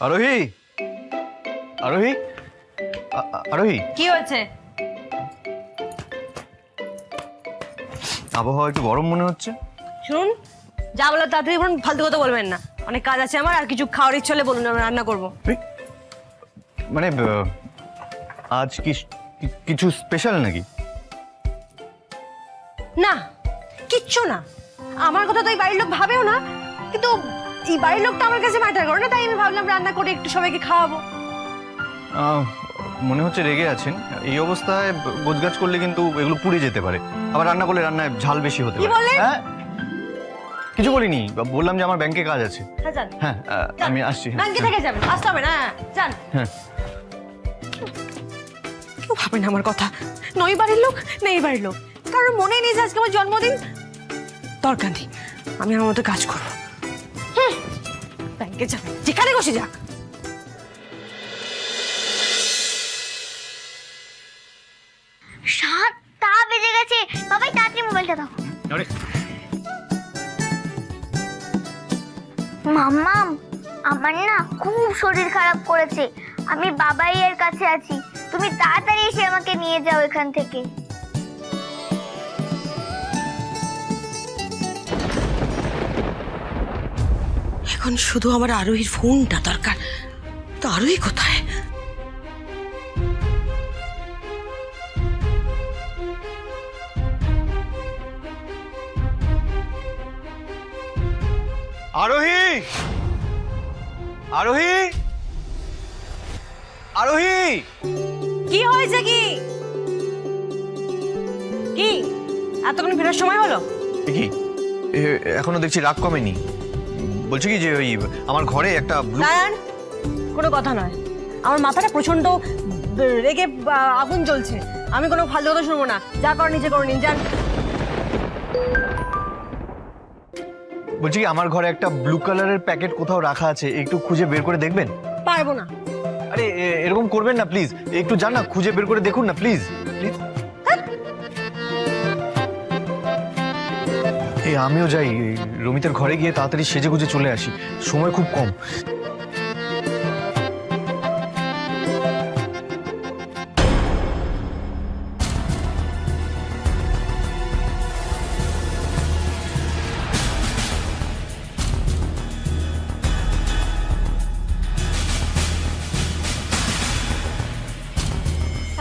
আরোহী, আরোহী, আরোহী, কি হয়েছে? আবহাওয়া একটু গরম মনে হচ্ছে। শুনুন, যা বলো তাড়াতাড়ি বলুন, ফালতু কথা বলবেন না। অনেক কাজ আছে আমার, আর কিছু খাওয়ার ইচ্ছা হলে বলুন, আমি রান্না করবো। মানে আজ কিছু স্পেশাল নাকি? না, কিচ্ছু না। আমার কথা তো এই বাড়ির লোক ভাবেও না, কিন্তু এই বাড়ির লোকটা আমার কাছে ম্যাটার করে না, তাই আমি ভাবলাম রান্না করে একটু সবাইকে খাওয়াবো। মনে হচ্ছে রেগে আছেন। এই অবস্থায় গোছগাছ করলে কিন্তু এগুলো পুড়ে যেতে পারে, আবার রান্না করলে রান্নায় ঝাল বেশি হতে কি পারে। বললেন? হ্যাঁ, কিছু বলিনি, বললাম যে আমার ব্যাংকে কাজ আছে। হ্যাঁ যান। হ্যাঁ, আমি আসছি। ব্যাংকে থেকে যাবেন, আসতে হবে না। যান। হ্যাঁ, কেউ ভাবে না আমার কথা। নই বাড়ির লোক, নেই বাড়ির লোক, কারণ মনে নেই যে আজকে আমার জন্মদিন। দরকার নেই, আমি আমার মতো কাজ করবো। ব্যাংকে যাবেন, যেখানে বসে যাক। 7টা বেজে গেছে। বাবাই তাড়াতাড়ি মোবাইলটা দাও। মাম্মাম, আমার না খুব শরীর খারাপ করেছে। আমি বাবাইয়ের কাছে আছি, তুমি তাড়াতাড়ি এসে আমাকে নিয়ে যাও এখান থেকে। এখন শুধু আমার আরোহীর ফোনটা দরকার। তো আরোহী কোথায়? আরোহী, আরোহী, আরোহী। কি হয়েছে? কি কি এতক্ষণ ফেরার সময় হলো? কি এখনো দেখছি রাগ কমেনি। বলছি কি যে ওই আমার ঘরে একটা নারায়ণ, কোনো কথা নয়। আমার মাথাটা প্রচন্ড রেগে আগুন জ্বলছে। আমি কোনো ফালতু কথা শুনবো না। যা কর নিজে করে নিন, যান। বলছি কি আমার ঘরে একটা ব্লু কালারের প্যাকেট কোথাও রাখা আছে, একটু খুঁজে বের করে দেখবেন? পারবো না। আরে এরকম করবেন না প্লিজ, একটু যান না, খুঁজে বের করে দেখুন না প্লিজ প্লিজ। এই আমিও যাই, রমিতের ঘরে গিয়ে তাড়াতাড়ি সেজে গুজে চলে আসি, সময় খুব কম।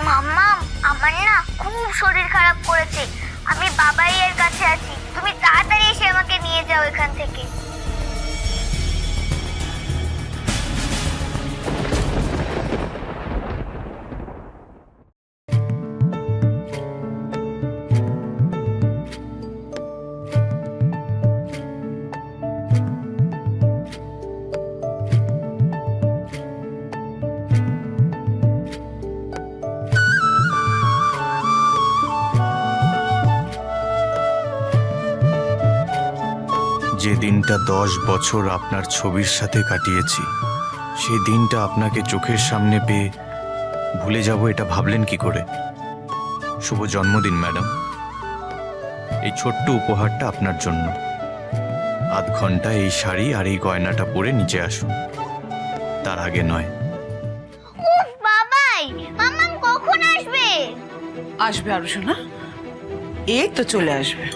মাম্মাম, আমার না খুব শরীর খারাপ করেছে। আমি বাবাইয়ের কাছে আছি, তুমি তাড়াতাড়ি এসে আমাকে নিয়ে যাও এখান থেকে। যে দিনটা 10 বছর আপনার ছবির সাথে কাটিয়েছি, সেই দিনটা আপনাকে চোখের সামনে পেয়ে ভুলে যাব এটা ভাবলেন কি করে? শুভ জন্মদিন ম্যাডাম। এই ছোট্ট উপহারটা আপনার জন্য। আধ ঘন্টা এই শাড়ি আর এই গয়নাটা পরে নিচে আসুন, তার আগে নয়। উফ বাবাই, মাম্মাম কখন আসবে? আসবে আরো শোনা, এই তো চলে আসবে।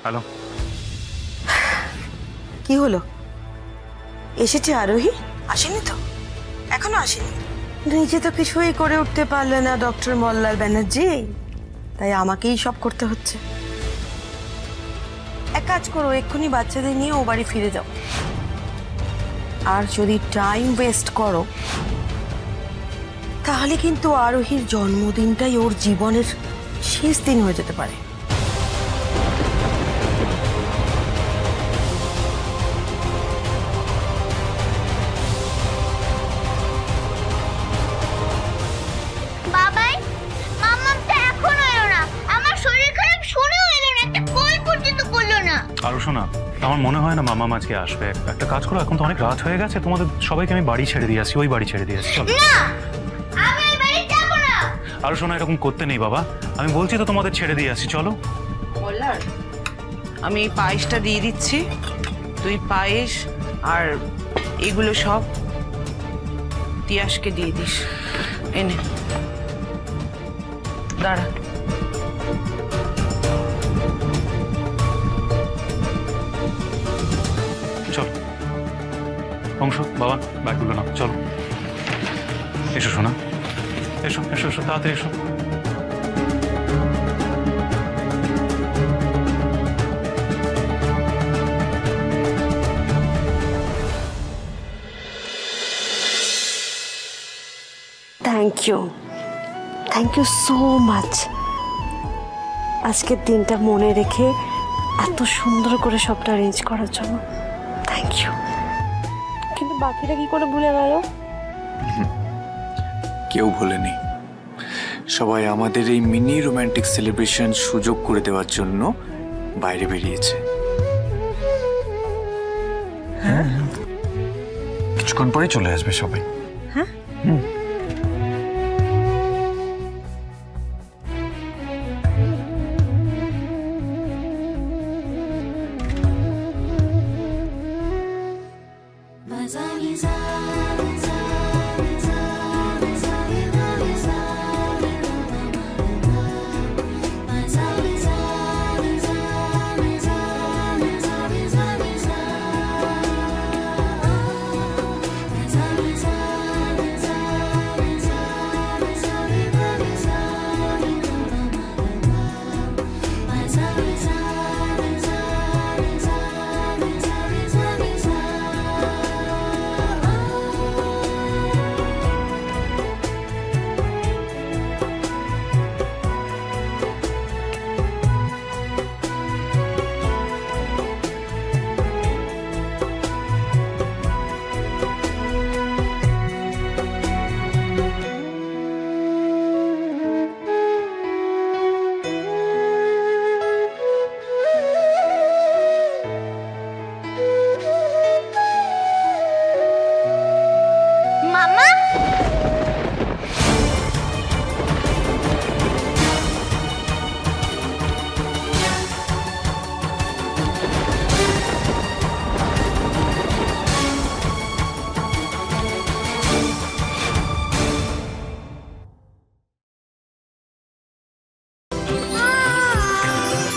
হ্যালো। কি হলো? এসেছে আরোহী? আসেনি তো? এখনো আসেনি? নিজে তো কিছুই করে উঠতে পারলে না ডক্টর মল্লাল ব্যানার্জি, তাই আমাকেই সব করতে হচ্ছে। এক কাজ করো, এক্ষুনি বাচ্চাদের নিয়ে ও বাড়ি ফিরে যাও। আর যদি টাইম ওয়েস্ট করো তাহলে কিন্তু আরোহীর জন্মদিনটাই ওর জীবনের শেষ দিন হয়ে যেতে পারে। বাবাই, মাম্মামটা এখনো এলো না। আমার শরীর খারাপ শুনেও এলো না, একটা কল পর্যন্ত করলো না। আরো শোনা, আমার মনে হয় না মামা আজকে আসবে। একটা কাজ করো, এখন তো অনেক রাত হয়ে গেছে, তোমাদের সবাইকে আমি বাড়ি ছেড়ে দিয়ে আসি, ওই বাড়ি ছেড়ে দিয়ে আসি। চলো। না, আমি ওই বাড়ি যাবো না। আরো শোনা, এরকম করতে নেই বাবা, আমি বলছি তো তোমাদের ছেড়ে দিয়ে আসি, চলো। বলার আমি এই পায়েসটা দিয়ে দিচ্ছি, তুই পায়েস আর এগুলো সব তিয়াসকে দিয়ে দিস। এনে দাঁড়া। চলো অংশ, বাবা ব্যাগগুলো নাও, চলো। এসো শোনা, এসো এসো এসো, তাড়াতাড়ি এসো। Thank you so much. আজকের দিনটা মনে রেখে এত সুন্দর করে সবটা অ্যারেঞ্জ করার জন্য থ্যাংক ইউ। কিন্তু বাকিটা কি করে ভুলে গেল? কেউ ভোলেনি, সবাই আমাদের এই মিনি রোমান্টিক সেলিব্রেশন সুযোগ করে দেওয়ার জন্য বাইরে বেরিয়েছে। কিছুক্ষণ পরে চলে আসবে সবাই। মামা,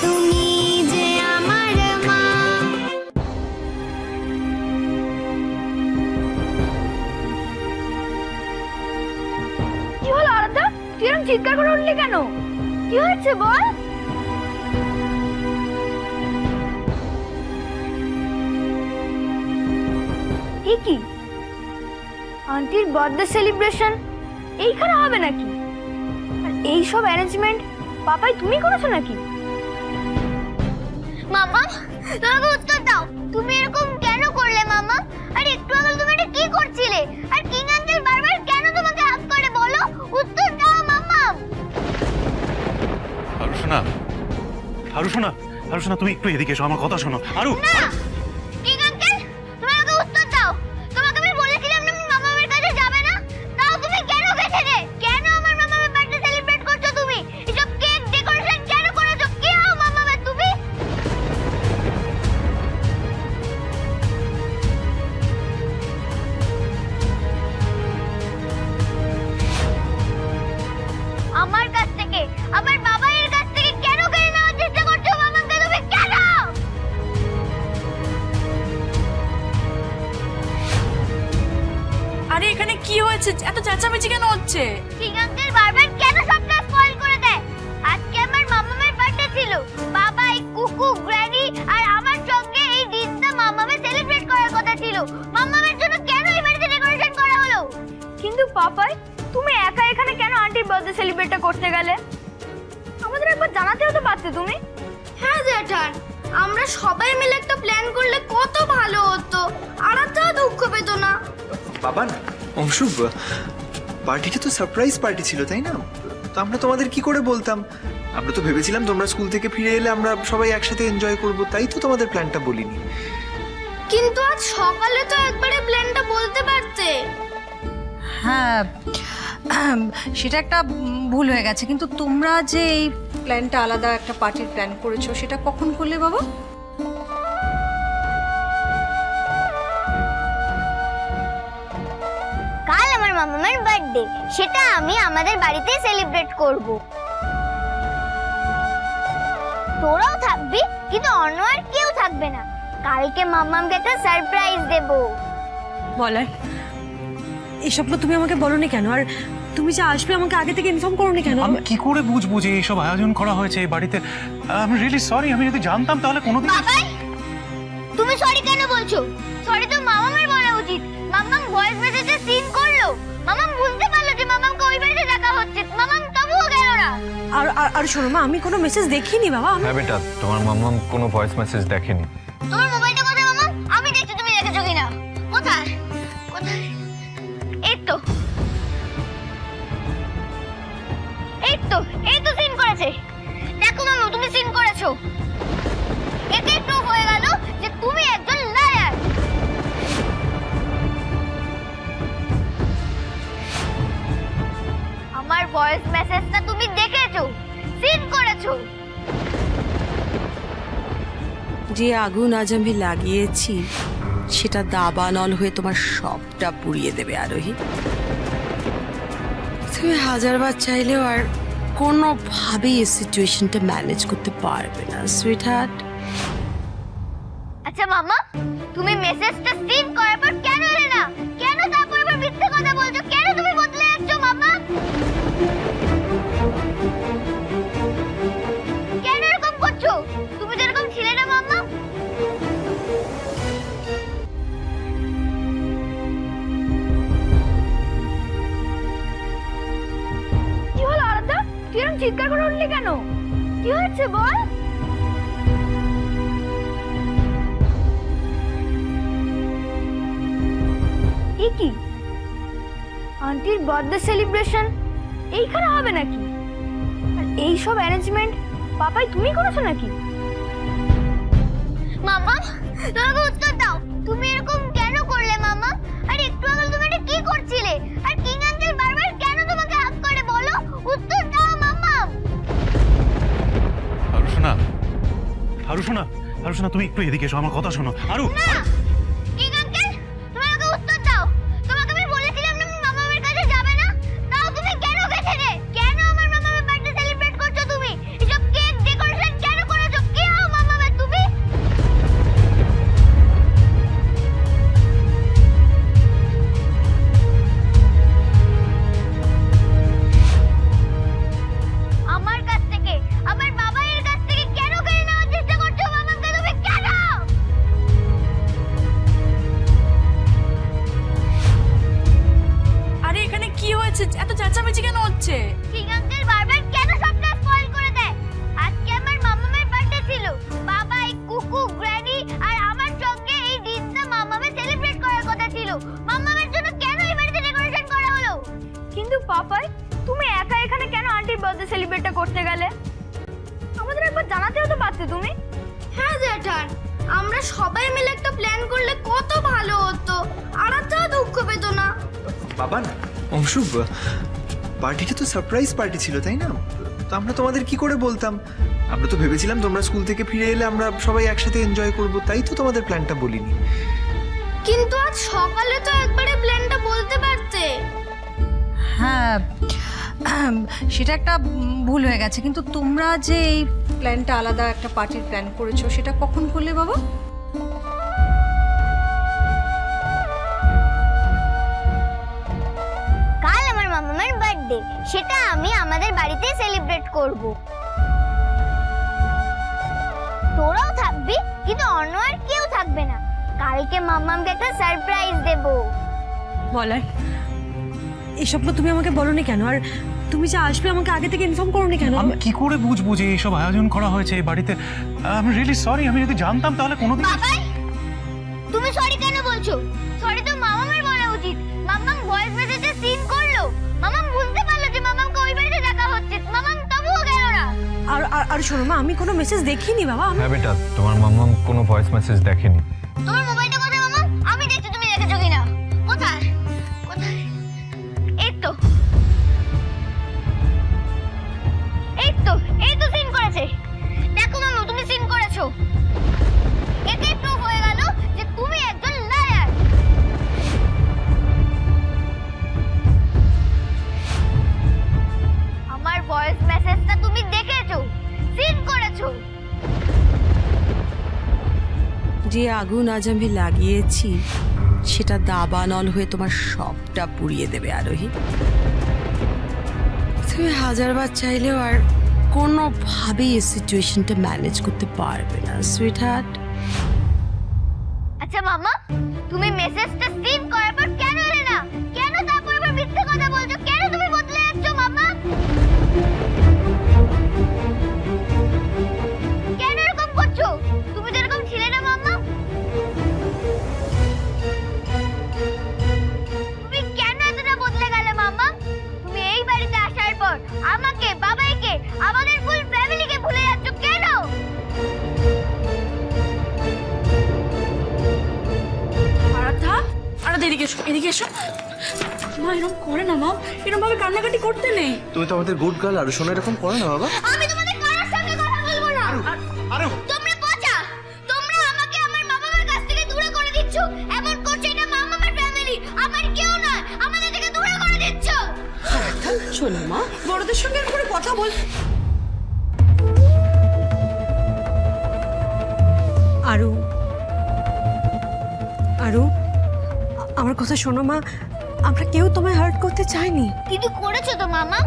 তুমি যে আমার মা। কি হলো আরাধ্যা? তুই এরকম চিৎকার করে উঠলি কেন? কি হয়েছে বল? এ কি, আন্টির বার্থডে সেলিব্রেশন এইখানে হবে নাকি? আর এই সব অ্যারেঞ্জমেন্ট পাপাই তুমি করেছো নাকি? মামা, তোমাকে উত্তর দাও, তুমি এরকম কেন করলে মামা? আর একটু আগে তুমি এটা কি করছিলে? আর কিং আঙ্কেল বারবার কেন তোমাকে হাত করে বলো? উত্তর দাও মামা। আরো শোনা, আরো শোনা, আরো শোনা, তুমি একটু এদিকে এসো, আমার কথা শোনো। আরো না, কিং আঙ্কেল, তুমি আমাকে উত্তর দাও। তোমাকে আমি বলেছিলাম না তুমি মামামের কাছে যাবে না, তাও তুমি কেন গেছিলে? কেন আমার মামামের বার্থডে সেলিব্রেট করছো তুমি? এসব কেক ডেকোরেশন কেন করেছো? কি হও মামামের তুমি? আমার কাছ থেকে, আমার বাবাইয়ের কাছ থেকে কেন কেড়ে নেওয়ার চেষ্টা করছো মামাকে তুমি? কেন? চেঁচামেচি কেন হচ্ছে? কিং আঙ্কেল বারবার কেন সবটা স্পয়েল করে দেয়? আজকে আমার মামামের বার্থডে ছিল। বাবাই, কুকু, গ্র্যানি আর আমার সঙ্গে এই দিনটা মামামে সেলিব্রেট করার কথা ছিল। মামামের জন্য কেন এই বাড়িতে ডেকোরেশন করা হলো? কিন্তু পাপাই, তুমি একা এখানে কেন আন্টির বার্থডে সেলিব্রেটটা করতে গেলে? আমাদের একবার জানাতেও তো পারতে তুমি। হ্যাঁ জ্যাঠান, আমরা সবাই মিলে একটা প্ল্যান করলে কত ভালো হতো, আর তাও দুঃখ পেত না। বাবান, অংশু, পার্টিটা তো সারপ্রাইজ পার্টি ছিল, তাই না? তো আমরা তোমাদের কি করে বলতাম? আমরা তো ভেবেছিলাম তোমরা স্কুল থেকে ফিরে এলে আমরা সবাই একসাথে এনজয় করব, তাই তো তোমাদের প্ল্যানটা বলিনি। কিন্তু আজ সকালে তো একবারে প্ল্যানটা বলতে পারতে। হ্যাঁ, সেটা একটা ভুল হয়ে গেছে, কিন্তু তোমরা যে এই প্ল্যানটা আলাদা একটা পার্টির প্ল্যান করেছো সেটা কখন করলে বাবা? কাল আমার মামামের বার্থডে, সেটা আমি আমাদের বাড়িতে সেলিব্রেট করব। তোরাও থাকবি, কিন্তু অন্য আর কেউ থাকবে না। কালকে মামামকে একটা সারপ্রাইজ দেব। বলার এসব তো তুমি আমাকে বলোনি কেন? আর তুমি যে আসবে আমাকে আগে থেকে ইনফর্ম করোনি কেন? আমি কি করে বুঝবো যে এইসব আয়োজন করা হয়েছে এই বাড়িতে? আমি রিয়েলি সরি, আমি যদি জানতাম তাহলে কোনোদিন। বাবাই, তুমি সরি কেন বলছো? সরি তো মামামের বলা উচিত। মামাম ভয়েস মেসেজে সিন করলো। মামাম বুঝতে পারলো যে মামামকে ওই বাড়িতে দেখা হচ্ছে। মামাম তবুও গেল না। আর আর শোনো মা, আমি কোনো মেসেজ দেখিনি বাবা। হ্যাঁ বেটা, তোমার মাম্মাম কোনো ভয়েস মেসেজ দেখেনি। তোমার মোবাইলটা কোথায় মামাম? আমি দেখছি তুমি দেখেছো কিনা। কোথায় কোথায়? এই তো এই তো সিন করেছে। দেখো মামা, তুমি সিন করেছো। এতেই প্রুফ হয়ে গেল যে তুমি একজন লায়ার। আমার ভয়েস মেসেজটা তুমি দেখেছো, সিন করেছো। যে আগুন আজ আমি লাগিয়েছি সেটা দাবানল হয়ে তোমার সবটা পুড়িয়ে দেবে আরোহী। তুমি হাজারবার চাইলেও আর কোনোভাবেই এই সিচুয়েশনটা ম্যানেজ করতে পারবে না সুইট হার্ট। আচ্ছা মামা, তুমি মেসেজটা সিন করার পর কেন এলে না? কেন তারপর আবার মিথ্যে কথা বলছো? কেন তুমি বদলে যাচ্ছ মামা? কেন এরকম করছো? তুমি তো এরকম ছিলে না মামা। কি হলো আরাধ্যা? তুই এরকম চিৎকার করে উঠলি কেন? কি হয়েছে বল? এ কি, আন্টির বার্থডে সেলিব্রেশন এইখানে হবে নাকি? আর এই সব অ্যারেঞ্জমেন্ট পাপাই তুমি করেছো নাকি? মামা, তোমাকে উত্তর দাও। তুমি এরকম কেন করলে মামা? আর একটু আগে তুমি এটা কি করছিলে? আর কিং আঙ্কেল বারবার কেন তোমাকে হাত করে? বলো, উত্তর দাও মামা। আরুষনা, তুমি একটু এদিকে এসো, আমার কথা শোনো। আরু, না, কিং আঙ্কেল, তুমি আমাকে উত্তর দাও। তোমাকে আমি বলেছিলাম না মামামের কাছে যাবে না, তাও তুমি কেন গেছিলে? কেন আমার মামামের বার্থডে সেলিব্রেট করছো তুমি? এসব কেক ডেকোরেশন কেন করেছো? কি হও মামামের তুমি? আমার কাছ থেকে, আমার বাবাইয়ের কাছ থেকে কেন কেড়ে নেওয়ার চেষ্টা করছো মামামকে তুমি? কেন? আরে এখানে কি হয়েছে? এত চেঁচামেচি কেন হচ্ছে? কিং আঙ্কেল বারবার কেন সবটা স্পয়েল করে দেয়? আজকে আমার মামামের বার্থডে ছিল। বাবাই, কুকু, গ্র্যানি আর আমার সঙ্গে এই দিনটা মামামে সেলিব্রেট করার কথা ছিল। মামামের জন্য কেন এই বাড়িতে ডেকোরেশন করা হলো? কিন্তু পাপাই, তুমি একা এখানে কেন আন্টির বার্থডে সেলিব্রেটটা করতে গেলে? আমাদের একবার জানাতেও তো পারতে তুমি। হ্যাঁ জ্যাঠান, আমরা সবাই মিলে একটা প্ল্যান করলে কত ভালো হতো, আর তাও দুঃখ পেত না। বাবান, অংশু, পার্টিটা তো সারপ্রাইজ পার্টি ছিল, তাই না? তো আমরা তোমাদের কি করে বলতাম? আমরা তো ভেবেছিলাম তোমরা স্কুল থেকে ফিরে এলে আমরা সবাই একসাথে এনজয় করব, তাই তো তোমাদের প্ল্যানটা বলিনি। কিন্তু আজ সকালে তো একবারে প্ল্যানটা বলতে পারতে। হ্যাঁ, সেটা একটা ভুল হয়ে গেছে, কিন্তু তোমরা যে এই প্ল্যানটা আলাদা একটা পার্টির প্ল্যান করেছো সেটা কখন করলে বাবা? কাল আমার বার্থডে, সেটা আমি আমাদের বাড়িতেই সেলিব্রেট করব। তোরাও থাকবি, কিন্তু অন্য আর কেউ থাকবে না। কালকে মাম্মামকে একটা সারপ্রাইজ দেব। বলার এসব তো তুমি আমাকে বলোনি কেন? আর তুমি যে আসবে আমাকে আগে থেকে ইনফর্ম করোনি কেন? আমি কি করে বুঝবো যে এইসব আয়োজন করা হয়েছে এই বাড়িতে? আমি রিয়েলি সরি, আমি যদি জানতাম তাহলে কোনোদিন। বাবাই, তুমি সরি কেন বলছো? সরি তো মামামের বলা উচিত। মামাম ভয়েস মেসেজে সিন করলো, মামাম বুঝতে পারলো যে মামামকে ওই বাড়িতে দেখা হচ্ছে, মামাম তবুও গেল না। আর আর শোনো মা, আমি কোনো মেসেজ দেখিনি বাবা। হ্যাঁ বেটা, তোমার মাম্মা কোনো ভয়েস মেসেজ দেখেনি। তোমার মোবাইলটা কোথায় মামাম? আমি দেখছি তুমি দেখেছো কিনা। কোথায় কোথায়? এই তো সিন করেছে। দেখো মামা, তুমি সিন করেছো। এতেই প্রুফ হয়ে গেল যে তুমি একজন লায়ার। আমার ভয়েস মেসেজটা তুমি দেখেছো, সিন করেছো। যে আগুন আজ আমি লাগিয়েছি সেটা দাবানল হয়ে তোমার সবটা পুড়িয়ে দেবে আরোহী। তুমি হাজারবার চাইলেও আর কোনোভাবেই এই সিচুয়েশনটা ম্যানেজ করতে পারবে না সুইট হার্ট। আচ্ছা মামা, তুমি মেসেজটা সিন করার পর কেন এলে না? কেন তারপর আবার মিথ্যে কথা বলছো? কেন তুমি বদলে যাচ্ছ মামা? কেন এরকম করছো? তুমি তো এরকম ছিলে না মামা। তুমি কেন এতটা বদলে গেলে মামা? তুমি এই বাড়িতে আসার পর আমাকে, বাবাইকে, আমাদের ফুল ফ্যামিলিকে ভুলে যাচ্ছ কেন? আরে এদিকে এসো, এদিকে এসো। মা এরকম করে না মা, এরকম ভাবে কান্নাকাটি করতে নেই। তুমি তো আমাদের গুড গার্ল, আর শোনো এরকম করো না বাবা। আমি তোমাদের কারোর সঙ্গে কথা বলবো না। আরে তোমরা পচা, তোমরা আমাকে আমার মামার কাছ থেকে দূরে করে দিচ্ছ। এমন করছো, এটা মামার ফ্যামিলি, আমার কেউ নয়। আমাদের থেকে দূরে করে দিচ্ছ। শোনো মা, বড়দের সঙ্গে করে কথা বল। আরু আরু, আমার কথা শোনো মা, আমরা কেউ তোমায় হার্ট করতে চাইনি। কিন্তু করেছো তো মামা,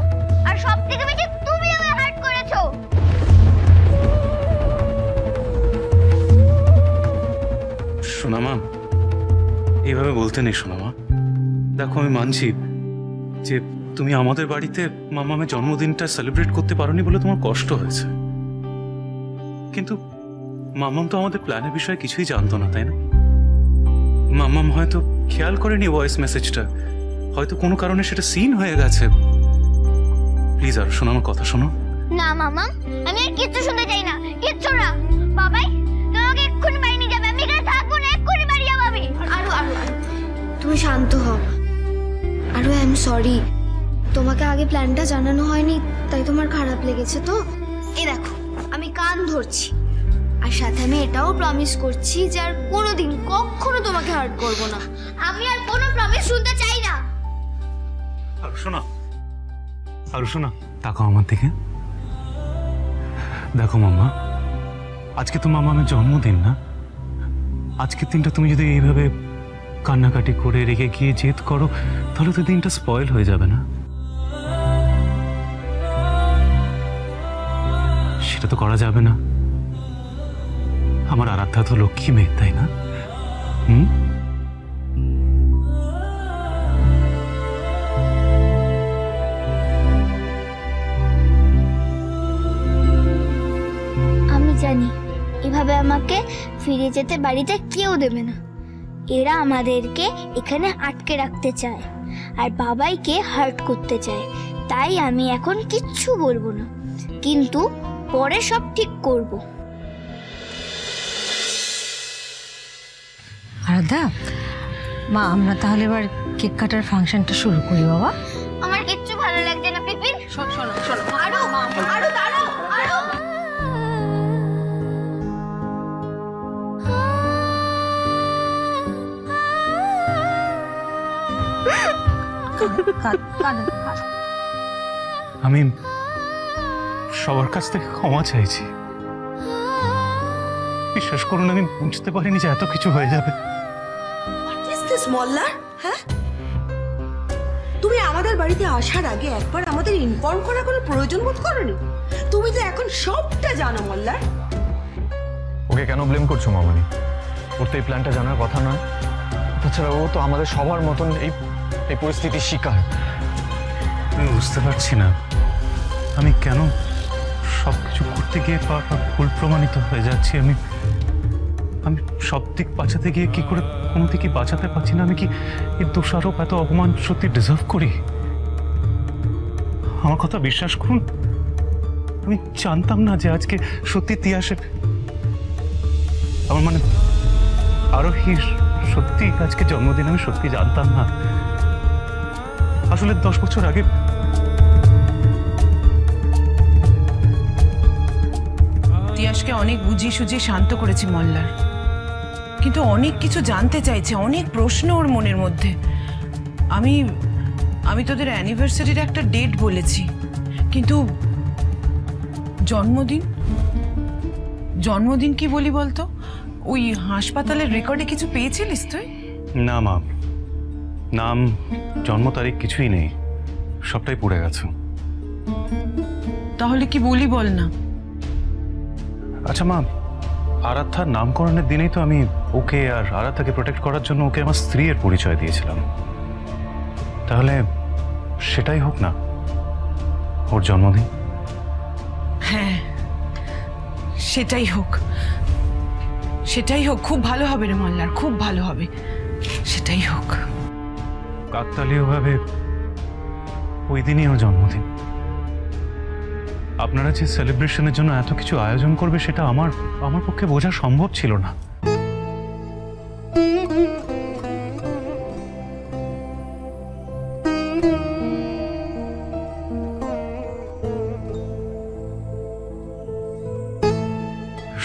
আর সব থেকে বেশি তুমি আমায় হার্ট করেছো। শোনা মা, এইভাবে বলতে নেই শোনা মা। দেখো আমি মানছি যে তুমি আমাদের বাড়িতে মামামের জন্মদিনটা সেলিব্রেট করতে পারোনি বলে তোমার কষ্ট হয়েছে, কিন্তু মামাম তো আমাদের প্ল্যানের বিষয়ে কিছুই জানতো না, তাই না? মামাম হয়তো খেয়াল করেনি ভয়েস মেসেজটা, হয়তো কোনো কারণে সেটা সিন হয়ে গেছে। প্লিজ আর শোনো আমার কথা শোনো। না মামা, আমি আর কিচ্ছু শুনতে চাই না, কিচ্ছু না। বাবাই, তোমাকে এক্ষুনি বাড়ি নিয়ে যাবে। আমি এখানে থাকবো না, এক্ষুনি বাড়ি যাবো আমি। আরো তুমি শান্ত হও। আরো আই এম সরি, তোমাকে আগে প্ল্যানটা জানানো হয়নি, তাই তোমার খারাপ লেগেছে তো। এই দেখো, আমি কান ধরছি, আর সাথে আমি এটাও প্রমিস করছি যে আর কোনোদিন কখনো তোমাকে হার্ট করব না। আমি আর কোনো প্রমিস শুনতে চাই না। আর শোনা, তাকাও আমার দিকে। দেখো মাম্মা, আজকে তো মামামের জন্মদিন না? আজকের দিনটা তুমি যদি এইভাবে কান্নাকাটি করে রেখে গিয়ে জেদ করো, তাহলে তো দিনটা স্পয়েল হয়ে যাবে না? সেটা তো করা যাবে না। আমার আরাধ্যা তো লক্ষ্মী মেয়ে, তাই না? আমি জানি এভাবে আমাকে ফিরে যেতে বাড়িতে কেউ দেবে না। এরা আমাদেরকে এখানে আটকে রাখতে চায় আর বাবাইকে হার্ট করতে চায়। তাই আমি এখন কিচ্ছু বলবো না, কিন্তু পরে সব ঠিক করব। আরাধ্যা, মা আমরা তাহলে এবার কেক কাটার ফাংশনটা শুরু করি বাবা। আমার কিচ্ছু ভালো লাগছে না পিপিন। শোনো শোনো শোনো, আরো আরো দাঁড়াও, আরো আমি সবার কাছ থেকে ক্ষমা চাইছি। বিশ্বাস করুন, আমি বুঝতে পারিনি যে এত কিছু হয়ে যাবে। হোয়াট ইজ দিস মল্লার? হ্যাঁ, তুমি আমাদের বাড়িতে আসার আগে একবার আমাদের ইনফর্ম করার কোনো প্রয়োজন বোধ করোনি? তুমি তো এখন সবটা জানো মল্লার। ওকে কেন ব্লেম করছো মামনি? ওর তো এই প্ল্যানটা জানার কথা নয়। তাছাড়া ও তো আমাদের সবার মতন এই পরিস্থিতির শিকার। আমি বুঝতে পারছি না আমি কেন সব কিছু করতে গিয়ে ভুল প্রমাণিত হয়ে যাচ্ছি। আমি সব দিক বাঁচাতে গিয়ে কি করে কোনো দিকই বাঁচাতে পারছি না। আমি কি এই দোষারোপ এত অপমান সত্যি ডিজার্ভ করি? আমার কথা বিশ্বাস করুন, আমি জানতাম না যে আজকে সত্যি ইতিহাসে আমার মানে আরোহীর সত্যি আজকে জন্মদিন। আমি সত্যি জানতাম না। আসলে 10 বছর আগে তিয়াসকে অনেক বুঝিয়ে সুঝিয়ে শান্ত করেছি মল্লার, কিন্তু অনেক কিছু জানতে চাইছে, অনেক প্রশ্ন ওর মনের মধ্যে। আমি তোদের অ্যানিভার্সারির একটা ডেট বলেছি, কিন্তু জন্মদিন কি বলি বলতো? ওই হাসপাতালের রেকর্ডে কিছু পেয়েছিলিস তুই? না মা, নাম জন্ম তারিখ কিছুই নেই, সবটাই পড়ে গেছে। তাহলে কি বলি বল না। আচ্ছা মা, আরাধ্যার নামকরণের দিনেই তো আমি ওকে আর আরাধ্যাকে প্রোটেক্ট করার জন্য ওকে আমার স্ত্রীর পরিচয় দিয়েছিলাম। তাহলে সেটাই হোক না ওর জন্মদিন। হ্যাঁ, সেটাই হোক, সেটাই হোক। খুব ভালো হবে রে মল্লার, খুব ভালো হবে। সেটাই হোক। কাকতালীয়ভাবে ওই দিনই ওর জন্মদিন। আপনারা যে সেলিব্রেশনের জন্য এত কিছু আয়োজন করবে সেটা আমার পক্ষে বোঝা সম্ভব ছিল না।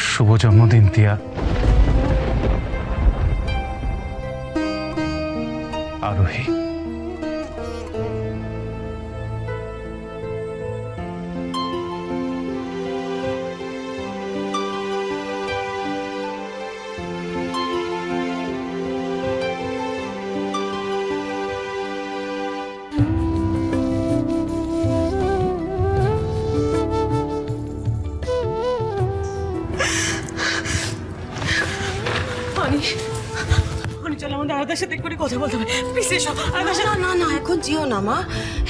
শুভ জন্মদিন তিয়া। আরোহী। চল আমাদের আলাদার সাথে করে কথা বলতে হবে। প্লিজ এসো। না না, এখন যেও না মা,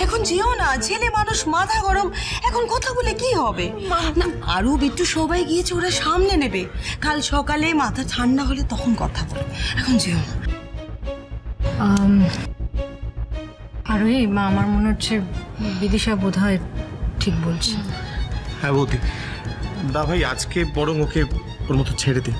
এখন যেও না। ছেলে মানুষ, মাথা গরম, এখন কথা বলে কি হবে? না, আরও বিট্টু সবাই গিয়েছে, ওরা সামনে নেবে। কাল সকালে মাথা ঠান্ডা হলে তখন কথা বলো, এখন যেও না। আরোহী মা, আমার মনে হচ্ছে বিদিশা বোধ হয় ঠিক বলছে। হ্যাঁ বৌদি, দা ভাই আজকে বরং ওকে ওর মতো ছেড়ে দিন।